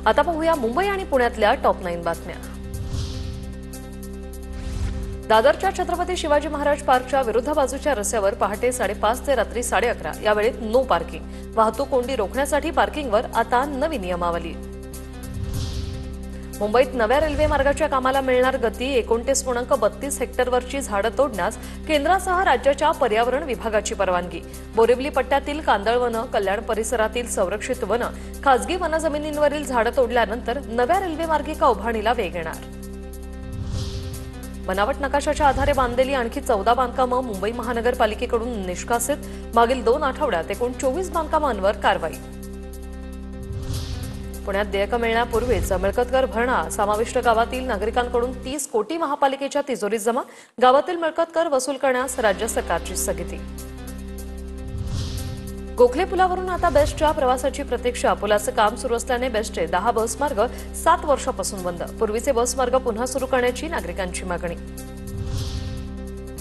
आता पाहूया मुंबई आणि पुण्यातल्या टॉप 9 बातम्या। दादरच्या छत्रपती शिवाजी महाराज पार्कच्या विरुद्ध बाजूच्या रस्त्यावर पहाटे 5:30 ते रात्री 11:30 या वेळेत नो पार्किंग। वाहतूक कोंडी रोखण्यासाठी पार्किंगवर आता नवी नियमावली। मुंबईत नव्या रेल्वे मार्गाच्या कामाला मिळणार गती। 29.32 हेक्टरवरची झाडं तोडण्यास केंद्रासह राज्याच्या पर्यावरण विभागाची परवानगी। बोरिवली पट्ट्यातील कांदळवनं, कल्याण परिसरातील संरक्षित वनं, खासगी वनजमिनींवरील झाडं तोडल्यानंतर नव्या रेल्वे मार्गिका उभारणीला वेग येणार। बनावट नकाशाच्या आधारे बांधलेली आणखी 14 बांधकामं मुंबई महानगरपालिकेकडून निष्कासित। मागील 2 आठवड्यात एकूण 24 बांधकामांवर कारवाई। पुण्यात देयकं मिळण्यापूर्वीच मिळकत कर भरणा। समाविष्ट गावातील नागरिकांकडून 30 कोटी महापालिकेच्या तिजोरीत जमा। गावातील मिळकत कर वसूल करण्यास राज्य सरकारची स्थगिती। गोखले पुलावरून आता बेस्टच्या प्रवासाची प्रतीक्षा। पुलाचं काम सुरू असल्याने बेस्टचे 10 बसमार्ग 7 वर्षापासून बंद। पूर्वीचे बसमार्ग पुन्हा सुरू करण्याची नागरिकांची मागणी।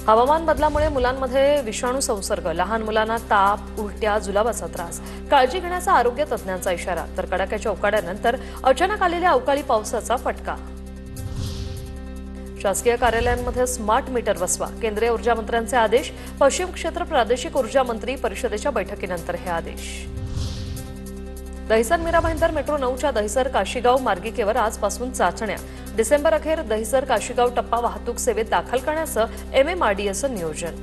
हवामान बदलामुळे मुलांमध्ये विषाणू संसर्ग। लहान मुलांना ताप, उलट्या, जुलाबाचा त्रास। काळजी घेण्याचा आरोग्य तज्ज्ञांचा इशारा। तर कडाक्याच्या उकाड्यानंतर अचानक आलेल्या अवकाळी पावसाचा फटका। शासकीय कार्यालयांमध्ये स्मार्ट मीटर बसवा। केंद्रीय ऊर्जा मंत्र्यांचे आदेश। पश्चिम क्षेत्र प्रादेशिक ऊर्जा मंत्री परिषदेच्या बैठकीनंतर हे आदेश। दहिसर मीरा भाईंदर मेट्रो 9च्या दहिसर काशीगाव मार्गिकेवर आजपासून चाचण्या। डिसेंबर अखेर दहिसर काशीगाव टप्पा वाहतूक सेवेत दाखल करण्याचं MMRDAचं नियोजन।